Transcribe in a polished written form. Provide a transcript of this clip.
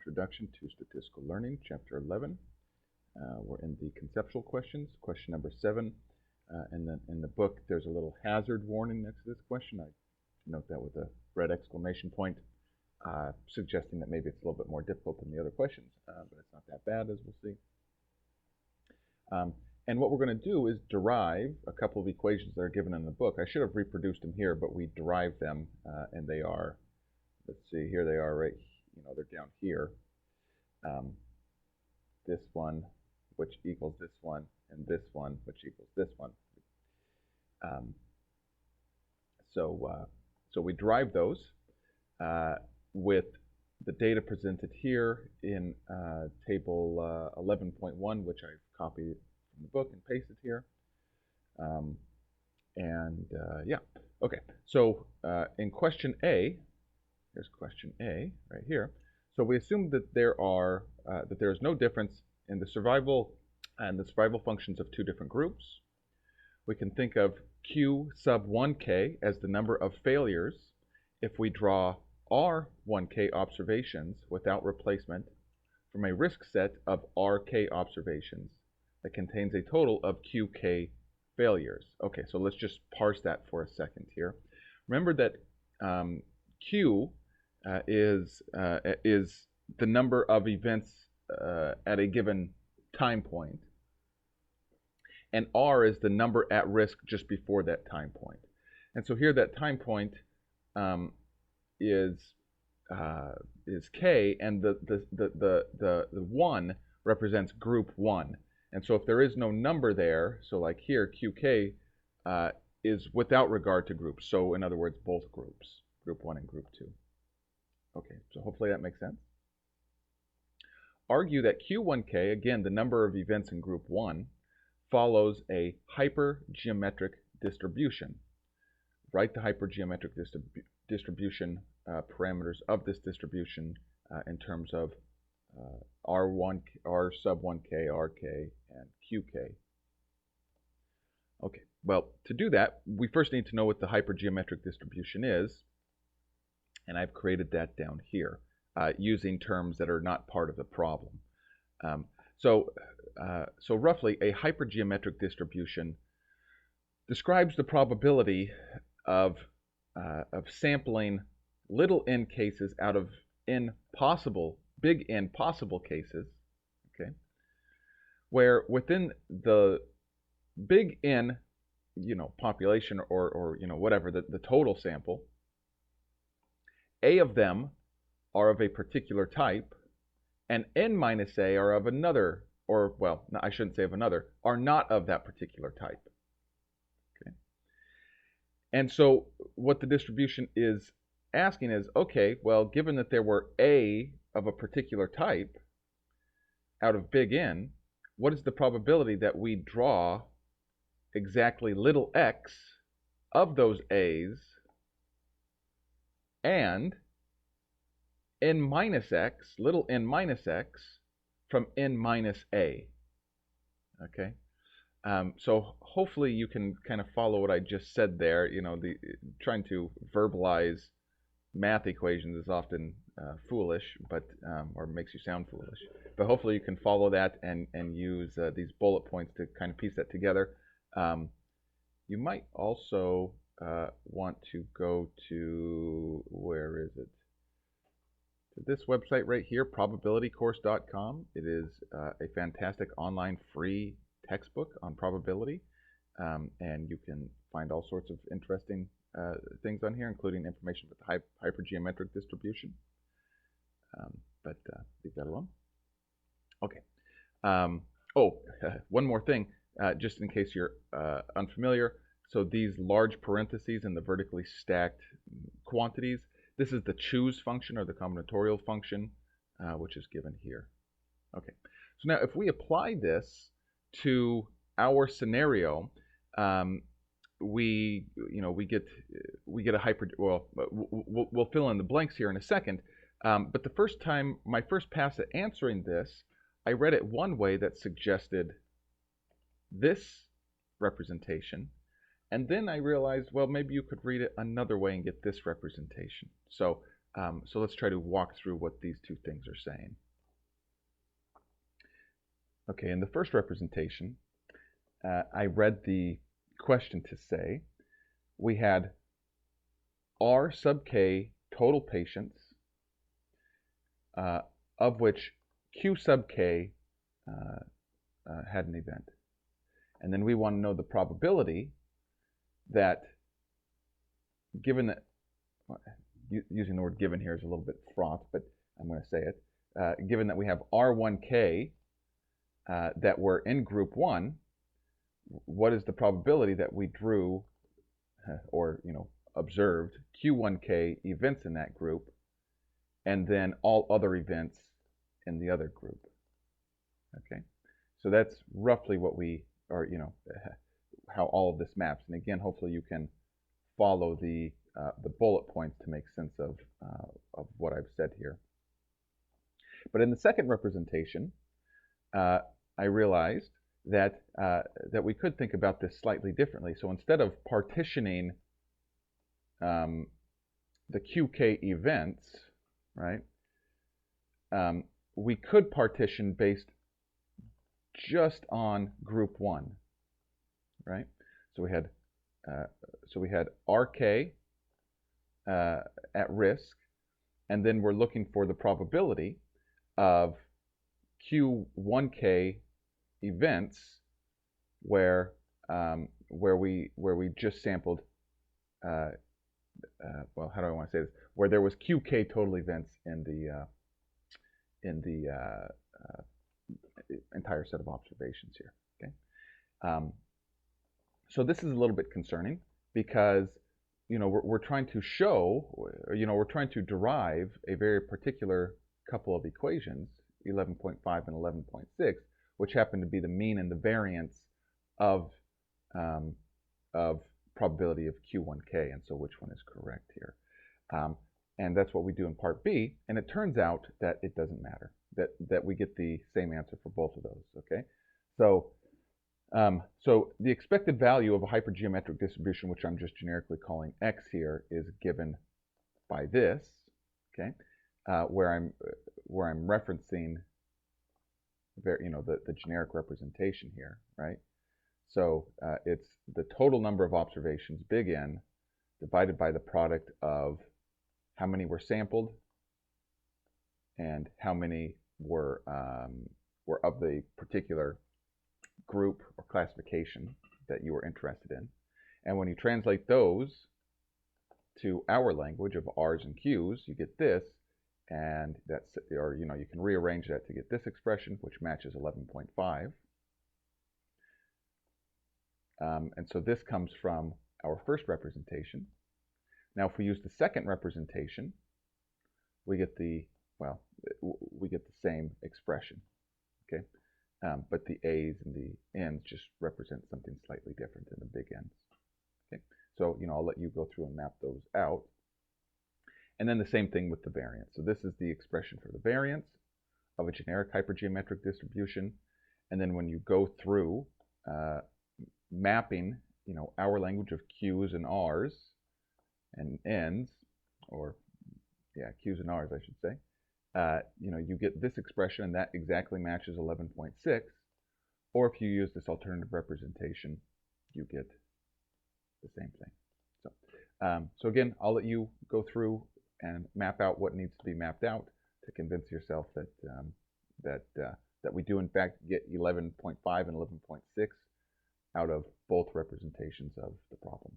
Introduction to Statistical Learning, Chapter 11. We're in the conceptual questions, question number 7. And then in the book, there's a little hazard warning next to this question. I note that with a red exclamation point, suggesting that maybe it's a little bit more difficult than the other questions, but it's not that bad, as we'll see. And what we're going to do is derive a couple of equations that are given in the book. I should have reproduced them here, but we derived them, and they are, let's see, here they are, right? They're down here. This one, which equals this one, and this one, which equals this one. So we derive those with the data presented here in table 11.1, which I've copied from the book and pasted here. Yeah, okay. So in question A, here's question A right here. So we assume that there is no difference in the survival functions of two different groups. We can think of Q sub 1k as the number of failures if we draw R 1k observations without replacement from a risk set of RK observations that contains a total of QK failures. Okay, so let's just parse that for a second here. Remember that Q is the number of events at a given time point, and R is the number at risk just before that time point. And so here that time point is K, and the 1 represents group 1. And so if there is no number there, so like here, QK is without regard to groups. So in other words, both groups, group 1 and group 2. Okay, so hopefully that makes sense. Argue that Q1K, again, the number of events in group 1, follows a hypergeometric distribution. Write the hypergeometric distribution parameters of this distribution in terms of R1, R sub 1K, RK, and QK. Okay, well, to do that, we first need to know what the hypergeometric distribution is, and I've created that down here using terms that are not part of the problem. So roughly, a hypergeometric distribution describes the probability of sampling little n cases out of big N possible cases, okay, where within the big N, population or whatever, the total sample, A of them are of a particular type, and N minus A are of another, or, well, no, I shouldn't say of another, are not of that particular type. Okay. And so what the distribution is asking is, okay, well, given that there were A of a particular type out of big N, what is the probability that we draw exactly little x of those A's and N minus x, little n minus x, from N minus A? Okay, so hopefully you can kind of follow what I just said there. Trying to verbalize math equations is often foolish, but or makes you sound foolish. But hopefully you can follow that and use these bullet points to kind of piece that together. You might also want to go to, where is it? To this website right here, probabilitycourse.com. It is a fantastic online free textbook on probability, and you can find all sorts of interesting things on here, including information about the hypergeometric distribution. But leave that alone. Okay. One more thing, just in case you're unfamiliar. So these large parentheses in the vertically stacked quantities, this is the choose function or the combinatorial function, which is given here. Okay. So now if we apply this to our scenario, we get a we'll fill in the blanks here in a second. But my first pass at answering this, I read it one way that suggested this representation, and then I realized, well, maybe you could read it another way and get this representation. So So let's try to walk through what these two things are saying. Okay, in the first representation, I read the question to say we had R sub k total patients, of which Q sub k had an event. And then we want to know the probability that, given that, using the word given here is a little bit fraught, but I'm going to say it, given that we have R1k that were in group 1, what is the probability that we drew or observed Q1k events in that group, and then all other events in the other group? Okay, so that's roughly what we are, how all of this maps. And again, hopefully you can follow the bullet points to make sense of what I've said here. But in the second representation, I realized that that we could think about this slightly differently. So instead of partitioning the QK events, right, we could partition based just on group 1, right? So we had RK at risk, and then we're looking for the probability of Q1K events where we just sampled. Well, how do I want to say this? Where there was QK total events in the entire set of observations here. Okay. So this is a little bit concerning because we're trying to show, we're trying to derive a very particular couple of equations, 11.5 and 11.6, which happen to be the mean and the variance of probability of Q1K, and so which one is correct here? And that's what we do in part B, and it turns out that it doesn't matter, that we get the same answer for both of those, okay? So, so the expected value of a hypergeometric distribution, which I'm just generically calling x here, is given by this, okay? Where I'm referencing the generic representation here, right? So it's the total number of observations, big N, divided by the product of how many were sampled and how many were of the particular group or classification that you were interested in. And when you translate those to our language of R's and Q's, you get this, and that's, or you can rearrange that to get this expression, which matches 11.5. And so this comes from our first representation. Now, if we use the second representation, we get the same expression, okay? But the A's and the N's just represent something slightly different than the big N's, okay? So, I'll let you go through and map those out. And then the same thing with the variance. So this is the expression for the variance of a generic hypergeometric distribution. And then when you go through mapping, our language of Q's and R's and N's, or Q's and R's, I should say, you get this expression, and that exactly matches 11.6. Or if you use this alternative representation, you get the same thing. So again, I'll let you go through and map out what needs to be mapped out to convince yourself that that we do in fact get 11.5 and 11.6 out of both representations of the problem.